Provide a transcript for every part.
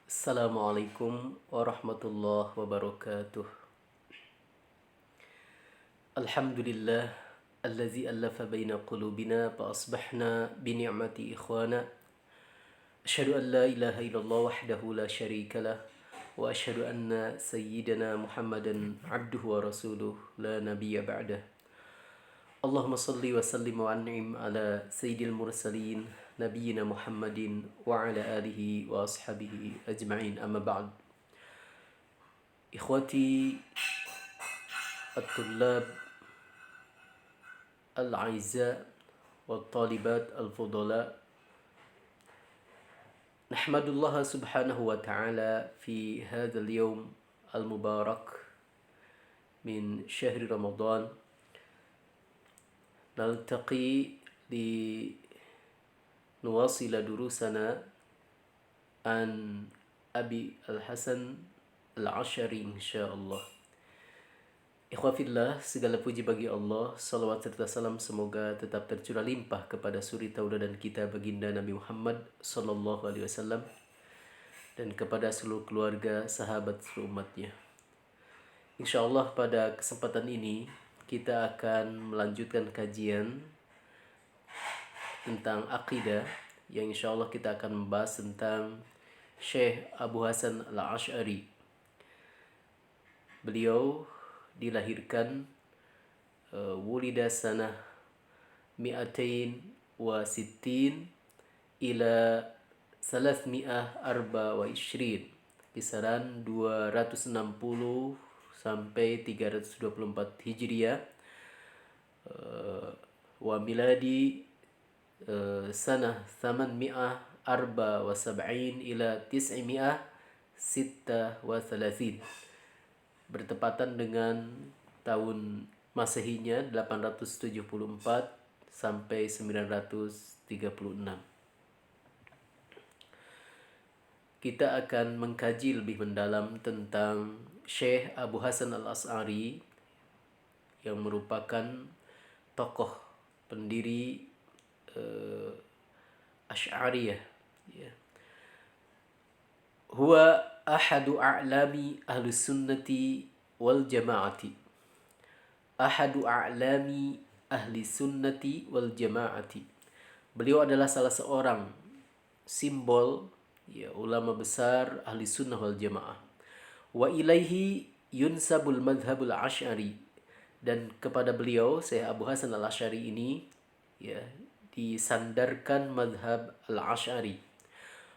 Assalamualaikum warahmatullahi wabarakatuh. Alhamdulillah allazi allafa baina qulubina fa asbahna bi ni'mati ikhwana. Asyhadu an la ilaha illallah wahdahu la syarika lah wa asyhadu anna sayyidana Muhammadan abduhu wa rasuluh la nabiyya ba'dah. Allahumma salli wa sallim wa an'im ala sayyidil mursalin nabiyyina Muhammadin wa ala alihi wa ashabihi ajma'in, amma ba'd. Ikhwati الطلاب الأعزاء والطالبات الفضلاء، نحمد الله سبحانه وتعالى في هذا اليوم المبارك من شهر رمضان. نلتقي لنواصل دروسنا عن أبي الحسن العشري إن شاء الله. Ikhwafillah, segala puji bagi Allah, salawat serta salam semoga tetap tercurah limpah kepada suri tauladan kita baginda Nabi Muhammad sallallahu alaihi wasallam dan kepada seluruh keluarga, sahabat, seluruh umatnya. Insyaallah pada kesempatan ini kita akan melanjutkan kajian tentang akidah yang insyaallah kita akan membahas tentang Syekh Abu Hasan Al-Asy'ari. Beliau dilahirkan wulida sanah 260 ila 324, kisaran 260 sampai 324 Hijriah, wa miladi sanah 874 ila 936, bertepatan dengan tahun Masehinya 874 sampai 936. Kita akan mengkaji lebih mendalam tentang Syekh Abu Hasan Al-Asy'ari yang merupakan tokoh pendiri Asy'ariyah, ya. Huwa ahadu a'lami ahli sunnati wal jamaati. Ahadu a'lami ahli sunnati wal jamaati. Beliau adalah salah seorang simbol, ya, ulama besar ahli sunnah wal jamaah. Wa ilaihi yunsabul madhabul asy'ari, dan kepada beliau Syekh Abu Hasan Al-Asy'ari ini, ya, disandarkan madhab al-Asy'ari.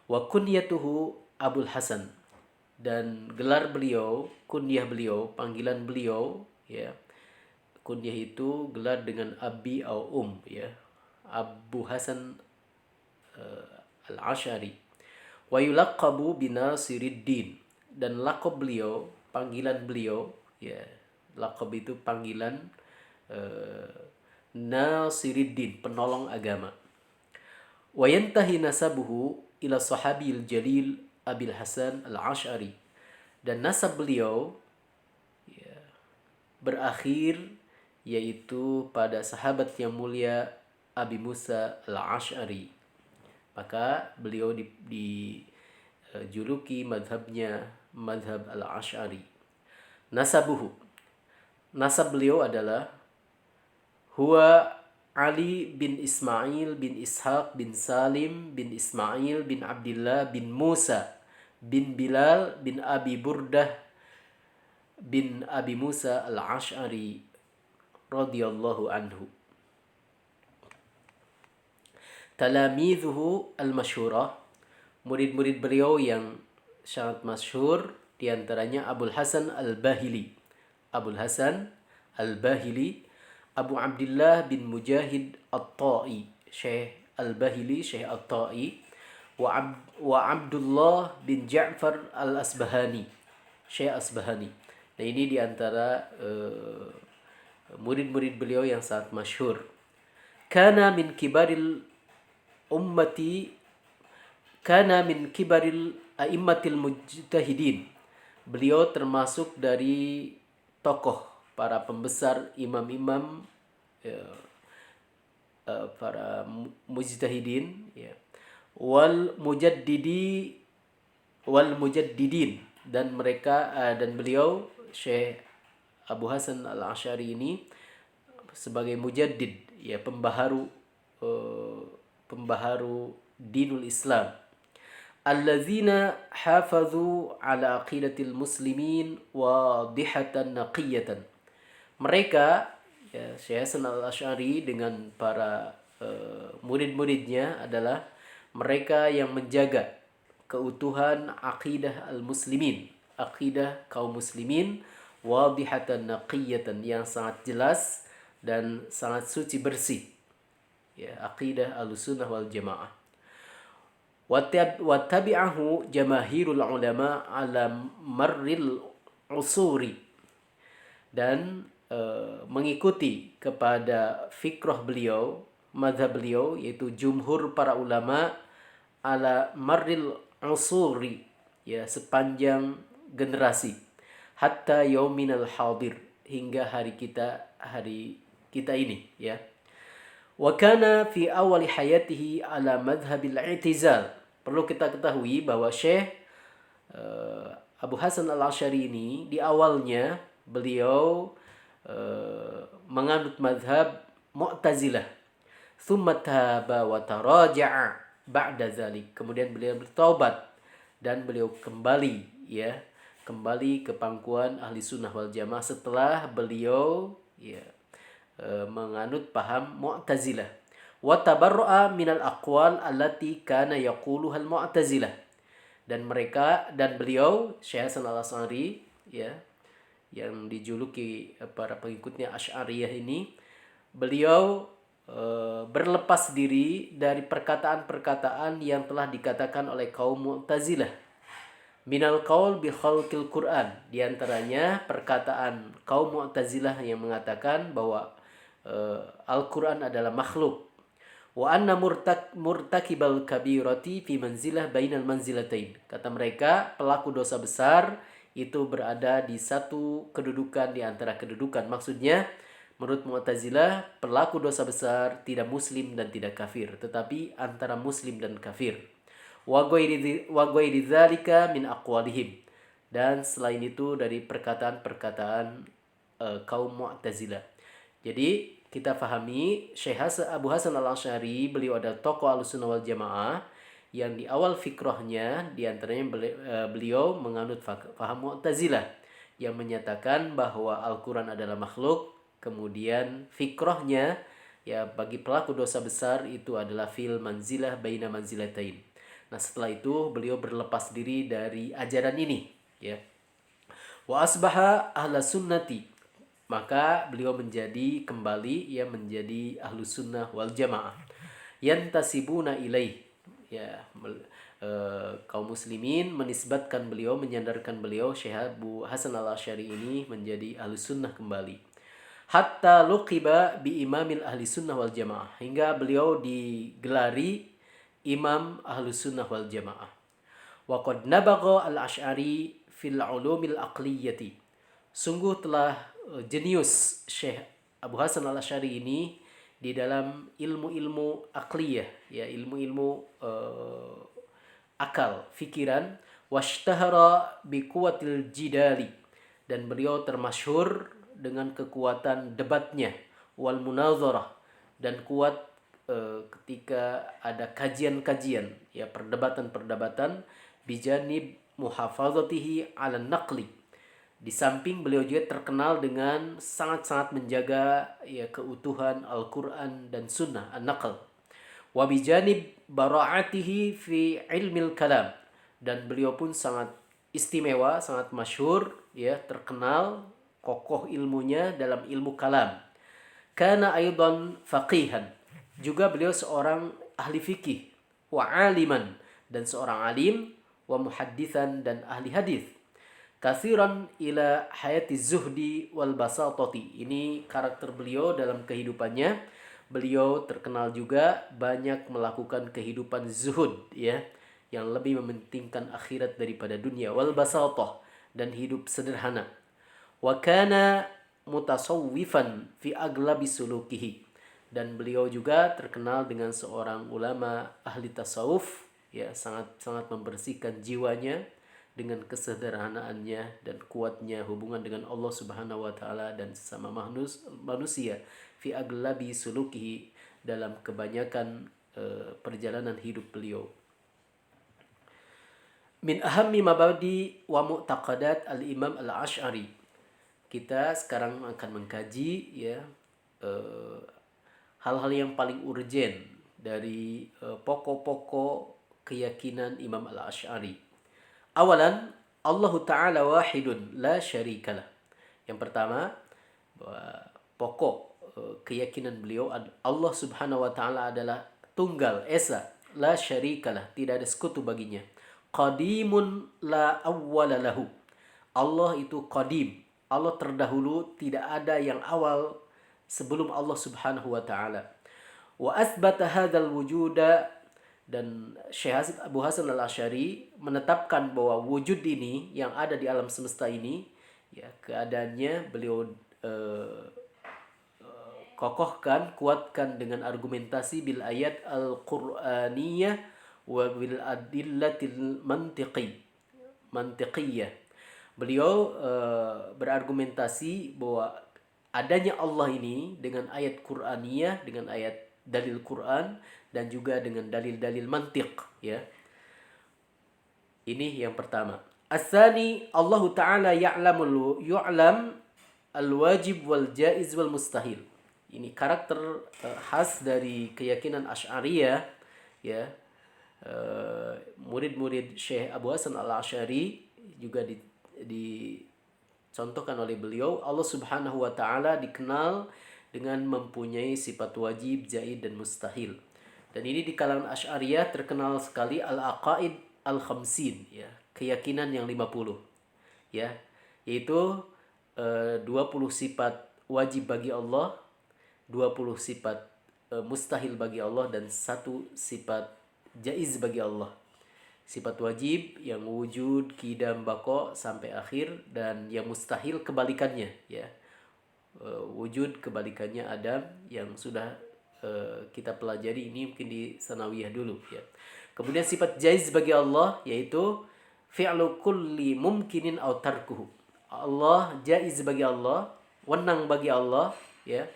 Wa kunyatuhu Abul Hasan, dan gelar beliau, kunyah beliau, panggilan beliau, ya. Kunyah itu gelar dengan abi atau ya. Abu Hasan Al-Asy'ari. Wa yulaqabu binasiriddin, dan laqab beliau, panggilan beliau, ya. Laqab itu panggilan Nasiriddin, penolong agama. Wa yantahi nasabuhu ila sahabil jalil Abil Hasan Al-Asy'ari, dan nasab beliau, ya, berakhir yaitu pada sahabat yang mulia Abi Musa Al-Asy'ari. Maka beliau dijuluki madhabnya madhab Al-Asy'ari. Nasabuhu, nasab beliau adalah huwa Ali bin Ismail bin Ishaq bin Salim bin Ismail bin Abdullah bin Musa bin Bilal bin Abi Burdah bin Abi Musa Al-Asy'ari radhiyallahu anhu. Talamidhuhu al-masyhurah, murid-murid beliau yang sangat masyhur, diantaranya Abul Hasan Al-Bahili, Abul Hasan Al-Bahili, Abu Abdullah bin Mujahid At-Ta'i, Syekh Al-Bahili, Syekh At-Ta'i, wa Abdullah bin Ja'far Al-Asbahani, Syekh Asbahani. Nah, ini diantara murid-murid beliau yang sangat masyhur. Kana min kibaril ummati, kana min kibaril a'immatil mujtahidin. Beliau termasuk dari tokoh para pembesar imam-imam, para mujtahidin, ya. Wal wal mujaddidin, dan mereka dan beliau Syekh Abu Hasan Al-Asy'ari ini sebagai mujaddid, ya pembaharu pembaharu dinul Islam. Allazina hafazu ala aqidatil muslimin wadihatan naqiyatan. Mereka, ya, Syekh Hasan Al-Asy'ari dengan para murid-muridnya adalah mereka yang menjaga keutuhan akidah al-muslimin, akidah kaum muslimin, wadihatan naqiyatan, yang sangat jelas dan sangat suci bersih, ya, akidah al-sunnah wal jamaah. Wattabi'ahu jamahirul ulama ala marril usuri, dan mengikuti kepada fikrah beliau, mazhab beliau, yaitu jumhur para ulama, ala marril usuri, ya, sepanjang generasi, hatta yauminal hadir, hingga hari kita ini, ya. Wa kana fi awali hayatihi ala madhhabil i'tizal. Perlu kita ketahui bahwa Syekh Abu Hasan Al-Asy'ari ini di awalnya beliau menganut madhab Mu'tazilah. Tsumma taba wa taraja'a ba'da zalik. Kemudian beliau bertaubat dan beliau kembali, ya, kembali ke pangkuan ahli sunnah wal jamaah setelah beliau, ya, menganut paham Mu'tazilah. Wa tabarra'a minal aqwal allati kana yaquluha al-Mu'tazilah. Dan beliau Syekh Hasan Al-Asy'ari, ya, yang dijuluki para pengikutnya Asy'ariyah ini, beliau berlepas diri dari perkataan-perkataan yang telah dikatakan oleh kaum Mu'tazilah. Minal qaul bi khalqil Qur'an, di antaranya perkataan kaum Mu'tazilah yang mengatakan bahwa Al-Qur'an adalah makhluk. Wa anna murtakibal kabirati fi manzilah bainal manzilatain. Kata mereka, pelaku dosa besar itu berada di satu kedudukan di antara kedudukan. Maksudnya, menurut Mu'tazilah, pelaku dosa besar tidak muslim dan tidak kafir, tetapi antara muslim dan kafir. Wa ghairi dzalika min aqwalihim. Dan selain itu dari perkataan-perkataan kaum Mu'tazilah. Jadi kita fahami Syekh Abu Hasan Al-Asy'ari, beliau adalah tokoh Ahlussunnah wal Jamaah yang di awal fikrahnya diantaranya beliau menganut paham Mu'tazilah yang menyatakan bahwa Al-Quran adalah makhluk. Kemudian fikrahnya, ya, bagi pelaku dosa besar itu adalah fil manzilah baina manzilatain. Nah, setelah itu beliau berlepas diri dari ajaran ini, ya. Wa asbaha ahla sunnati, maka beliau menjadi kembali, ya, menjadi ahlu sunnah wal jamaah. Yantasibuna ilaih, ya, kaum muslimin menisbatkan beliau, menyandarkan beliau Syekh Abu Hasan Al-Asy'ari ini menjadi ahlu sunnah kembali. Hatta luqiba bi imamil ahli sunnah wal jamaah, hingga beliau digelari imam ahlu sunnah wal jamaah. Wa qad nabagha al-Asy'ari fil ulumil aqliyati. Sungguh telah jenius Syekh Abu Hasan Al-Asy'ari ini di dalam ilmu-ilmu akliyah, ya, ilmu-ilmu akal, fikiran. Washtahara biquwatil jidali, dan beliau termasyhur dengan kekuatan debatnya, wal munazarah, dan kuat ketika ada kajian-kajian, ya, perdebatan-perdebatan, bijanib muhafazatihi ala naqli. Di samping beliau juga terkenal dengan sangat-sangat menjaga, ya, keutuhan Al-Quran dan Sunnah, an-naql. Wa bijanib bara'atihi fi ilmil kalam, dan beliau pun sangat istimewa, sangat masyhur, ya, terkenal kokoh ilmunya dalam ilmu kalam. Kana aidan faqihan, juga beliau seorang ahli fikih, wa aliman, dan seorang alim, wa muhadditsan, dan ahli hadis. Kathiran ila hayati zuhdi wal basatati. Ini karakter beliau dalam kehidupannya. Beliau terkenal juga banyak melakukan kehidupan zuhud, ya, yang lebih mementingkan akhirat daripada dunia, wal basatah, dan hidup sederhana. Wa kana mutasawwifan fi aglabi sulukihi, dan beliau juga terkenal dengan seorang ulama ahli tasawuf, ya, sangat membersihkan jiwanya dengan kesederhanaannya dan kuatnya hubungan dengan Allah Subhanahu wa taala dan sesama manusia fi aglabi sulukihi, dalam kebanyakan perjalanan hidup beliau. Min ahammi mabadi wa mu'taqadat al-Imam al-Ash'ari. Kita sekarang akan mengkaji ya hal-hal yang paling urgen dari pokok-pokok keyakinan Imam al-Ash'ari. Awalan, Allah Ta'ala wahidun la syarikalah. Yang pertama, bahwa pokok keyakinan beliau, Allah Subhanahu wa taala adalah tunggal esa, la syarikalah, tidak ada sekutu baginya. Qadimun la awwala lahu. Allah itu qadim, Allah terdahulu, tidak ada yang awal sebelum Allah Subhanahu wa taala. Wa asbata hadzal wujuda, dan Syekh Abu Hasan Al-Asy'ari menetapkan bahwa wujud ini yang ada di alam semesta ini, ya, keadaannya beliau kokohkan, kuatkan dengan argumentasi bil ayat al-Qur'aniyah wa bil adillatil mantiqiyah. Beliau berargumentasi bahwa adanya Allah ini dengan ayat Qur'aniyah, dengan ayat dalil Quran, dan juga dengan dalil-dalil mantiq, ya. Ini yang pertama. As-sani, Allah Ta'ala yu'lam al-wajib wal jaiz wal mustahil. Ini karakter khas dari keyakinan Asy'ariyah, ya. Murid-murid Syekh Abu Hasan Al-Asy'ari juga dicontohkan oleh beliau. Allah Subhanahu wa taala dikenal dengan mempunyai sifat wajib, jaiz dan mustahil. Dan ini di kalangan Asy'ariyah terkenal sekali al-aqaid al-khamsin, ya, keyakinan yang 50, ya, yaitu 20 sifat wajib bagi Allah, 20 sifat mustahil bagi Allah, dan 1 sifat jaiz bagi Allah. Sifat wajib yang wujud, qidam, baqa sampai akhir, dan yang mustahil kebalikannya, ya. Wujud kebalikannya Adam, yang sudah kita pelajari ini mungkin di sanawiyah dulu, ya. Kemudian sifat jaiz bagi Allah yaitu fi'lu kulli mumkinin aw tarkuhu. Allah jaiz bagi Allah, wenang bagi Allah, ya,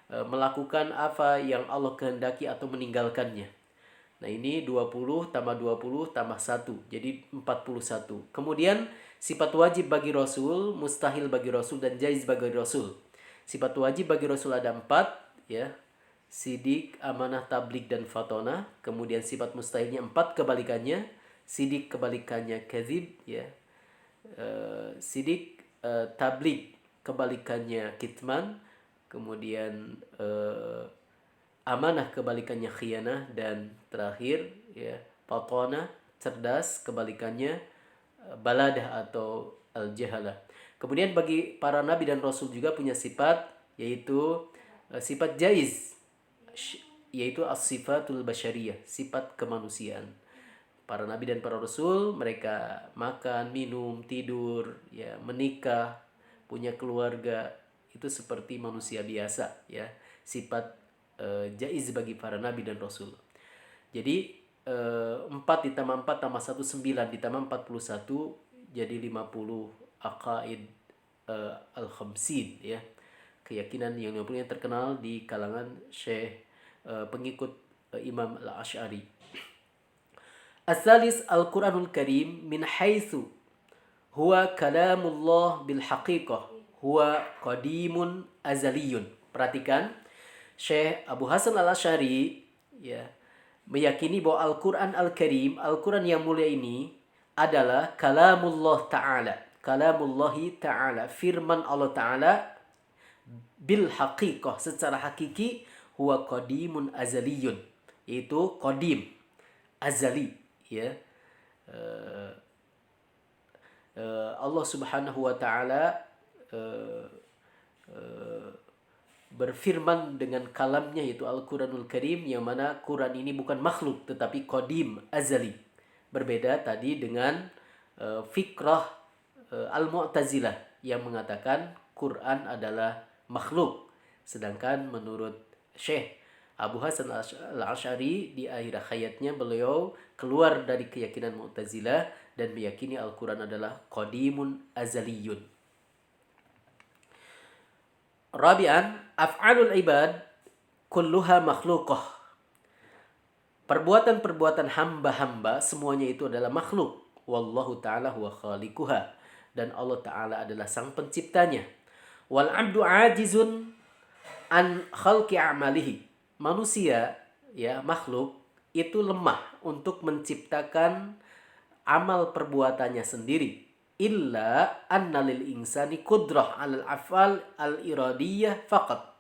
melakukan apa yang Allah kehendaki atau meninggalkannya. Nah, ini 20 tambah 20 tambah 1, jadi 41. Kemudian sifat wajib bagi Rasul, mustahil bagi Rasul, dan jaiz bagi Rasul. Sifat wajib bagi Rasul ada 4, ya. Sidik, amanah, tablik, dan fatona. Kemudian sifat mustahilnya 4 kebalikannya. Sidik kebalikannya kadzib, ya. Sidik, tablik kebalikannya kitman. Kemudian amanah kebalikannya khianah, dan terakhir, ya, fatona, cerdas, kebalikannya baladah atau al-jahalah. Kemudian bagi para nabi dan rasul juga punya sifat, yaitu sifat jaiz, yaitu as-sifatul basyariyah, sifat kemanusiaan. Para nabi dan para rasul, mereka makan, minum, tidur, ya, menikah, punya keluarga, itu seperti manusia biasa, ya. Sifat jaiz bagi para nabi dan rasul. Jadi 4 ditambah 4 tambah 1 9 ditambah 41 jadi 50 aqaid al-khamsin, ya. Keyakinan yang 50 yang terkenal di kalangan Syekh pengikut Imam al-Asy'ari. As-salis al-Qur'anul Karim min haitsu huwa kalamullah bil haqiqah huwa qadimun azaliyun. Perhatikan, Syekh Abu Hasan Al-Asy'ari, ya, meyakini bahwa Al-Qur'an Al-Karim, Al-Qur'an yang mulia ini adalah kalamullah ta'ala, kalamullahi ta'ala, firman Allah ta'ala, bil haqiqah, secara hakiki, huwa qadimun azaliyun, yaitu qadim, azali, ya. Allah Subhanahu wa ta'ala berfirman dengan kalamnya, yaitu Al-Quranul Karim, yang mana Quran ini bukan makhluk tetapi qadim, azali. Berbeda tadi dengan fikrah Al-Mu'tazilah yang mengatakan Quran adalah makhluk. Sedangkan menurut Syekh Abu Hasan al-Asy'ari di akhir hayatnya beliau keluar dari keyakinan Mu'tazilah dan meyakini Al-Quran adalah qadimun azaliyun. Rabi'an, af'alul ibad kulluha makhluqah. Perbuatan-perbuatan hamba-hamba semuanya itu adalah makhluk. Wallahu ta'ala huwa khaliquha. Dan Allah ta'ala adalah sang penciptanya. Wal abdu ajizun an khalqi a'malihi. Manusia, ya makhluk, itu lemah untuk menciptakan amal perbuatannya sendiri. Illa anna lil insani qudrah 'alal af'al al-iradiyah faqat.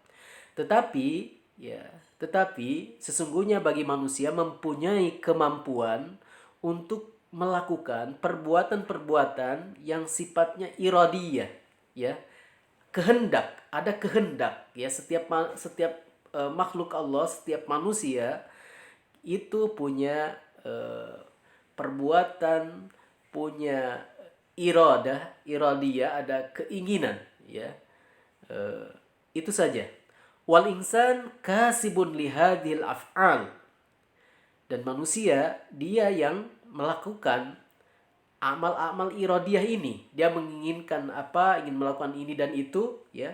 Tetapi sesungguhnya bagi manusia mempunyai kemampuan untuk melakukan perbuatan-perbuatan yang sifatnya iradiyah, ya. Ada kehendak, ya. Setiap makhluk Allah, setiap manusia itu punya perbuatan, punya iradiyah, ada keinginan, ya. Itu saja. Wal insan kasibun lihadil af'al. Dan manusia dia yang melakukan amal-amal iradiyah ini. Dia menginginkan apa, ingin melakukan ini dan itu, ya.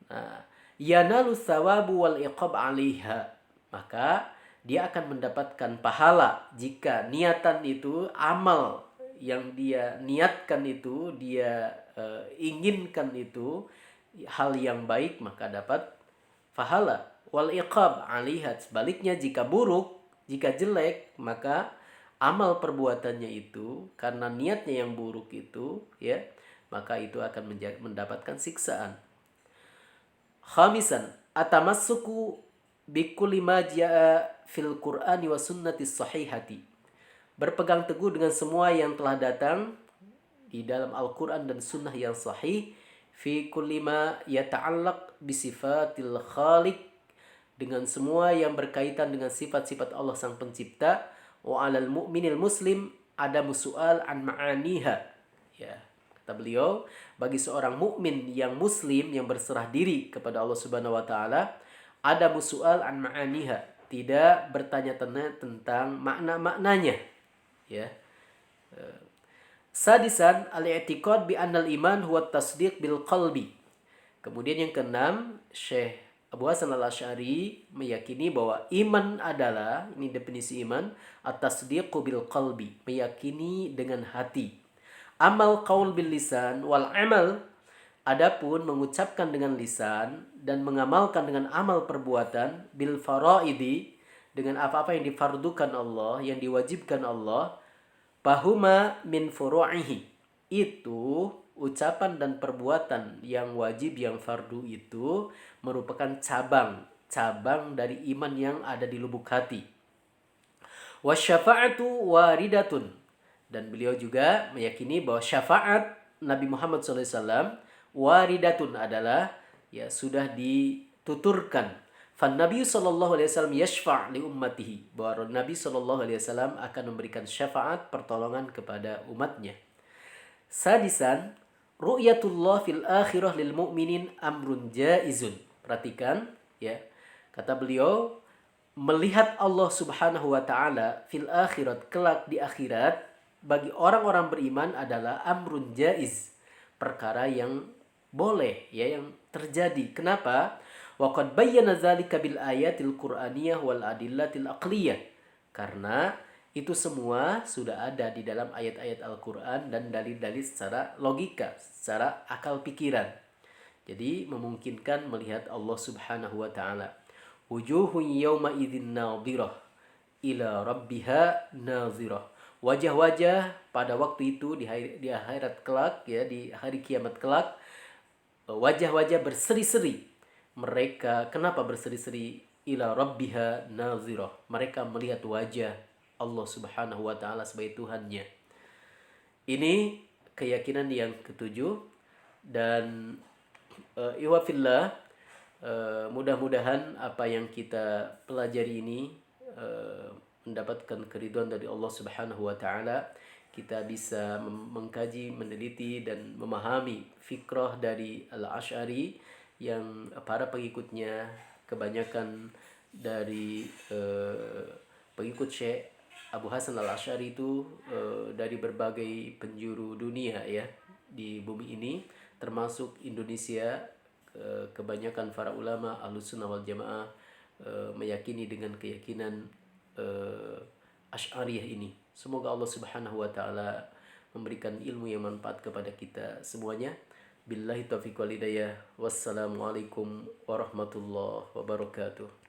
Nah, yanalu thawabu wal iqab 'alaiha. Maka dia akan mendapatkan pahala jika niatan itu, amal yang dia niatkan itu, dia inginkan itu hal yang baik, maka dapat pahala. Wal iqab 'alaiha. Sebaliknya jika buruk, jika jelek, maka amal perbuatannya itu karena niatnya yang buruk itu, ya, maka itu akan mendapatkan siksaan. Khamisan, atamassuku bikulli ma jaa fil Qur'ani wa sunnati sahihati. Berpegang teguh dengan semua yang telah datang di dalam Al-Qur'an dan sunnah yang sahih, fi kulli ma yata'allaq bi sifatil khaliq, dengan semua yang berkaitan dengan sifat-sifat Allah sang pencipta. Wa 'alal mu'minil muslim adamu su'al an ma'aniha. Ya, kata beliau, bagi seorang mukmin yang muslim yang berserah diri kepada Allah Subhanahu wa taala, adamu su'al an ma'aniha, tidak bertanya-tanya tentang makna-maknanya, ya. Sadisan, al-i'tiqad bi annal iman huwa tasdiq bil qalbi. Kemudian yang keenam, Syekh Abu Hasan al-Asy'ari meyakini bahwa iman adalah, ini definisi iman, at-tasdiqu bil qalbi, meyakini dengan hati. Amal qaul bil lisan wal amal, adapun mengucapkan dengan lisan dan mengamalkan dengan amal perbuatan, bil faraidi, dengan apa-apa yang difardukan Allah, yang diwajibkan Allah, bahuma min furu'ihi, itu ucapan dan perbuatan yang wajib, yang fardu itu merupakan cabang dari iman yang ada di lubuk hati. Wasyafa'atu waridatun, dan beliau juga meyakini bahwa syafaat Nabi Muhammad SAW waridatun adalah, ya, sudah dituturkan. Fan Nabi sallallahu alaihi wasallam yashfa' li ummatihi, bahwa Nabi sallallahu alaihi wasallam akan memberikan syafaat, pertolongan kepada umatnya. Sadisan, ru'yatullah fil akhirah lil mu'minin amrun jaizun. Perhatikan, ya. Kata beliau, melihat Allah Subhanahu wa taala fil akhirat, kelak di akhirat, bagi orang-orang beriman adalah amrun jaiz, perkara yang boleh, ya, yang terjadi. Kenapa? Wa qad bayyana dzalika bil ayatil qur'aniyah wal adillatil aqliyah. Karena itu semua sudah ada di dalam ayat-ayat Al-Qur'an dan dalil-dalil secara logika, secara akal pikiran. Jadi memungkinkan melihat Allah Subhanahu wa taala. Wujuhun yawma idzin nadhirah ila rabbiha nadhirah. Wajah-wajah pada waktu itu di akhirat kelak, ya, di hari kiamat kelak, wajah-wajah berseri-seri. Mereka kenapa berseri-seri? Ila rabbiha nadhirah. Mereka melihat wajah Allah Subhanahu wa taala sebagai Tuhannya. Ini keyakinan yang ketujuh. Dan iwafillah, mudah-mudahan apa yang kita pelajari ini mendapatkan keridhaan dari Allah Subhanahu wa taala. Kita bisa mengkaji, meneliti dan memahami fikrah dari Al-Asy'ari yang para pengikutnya kebanyakan dari pengikut Syekh Abu Hasan Al-Asy'ari itu dari berbagai penjuru dunia ya di bumi ini, termasuk Indonesia. Kebanyakan para ulama Ahlussunnah wal Jamaah meyakini dengan keyakinan Asy'ariyah ini. Semoga Allah Subhanahu wa taala memberikan ilmu yang manfaat kepada kita semuanya. Billahi taufiq wal hidayah. Wassalamualaikum warahmatullahi wabarakatuh.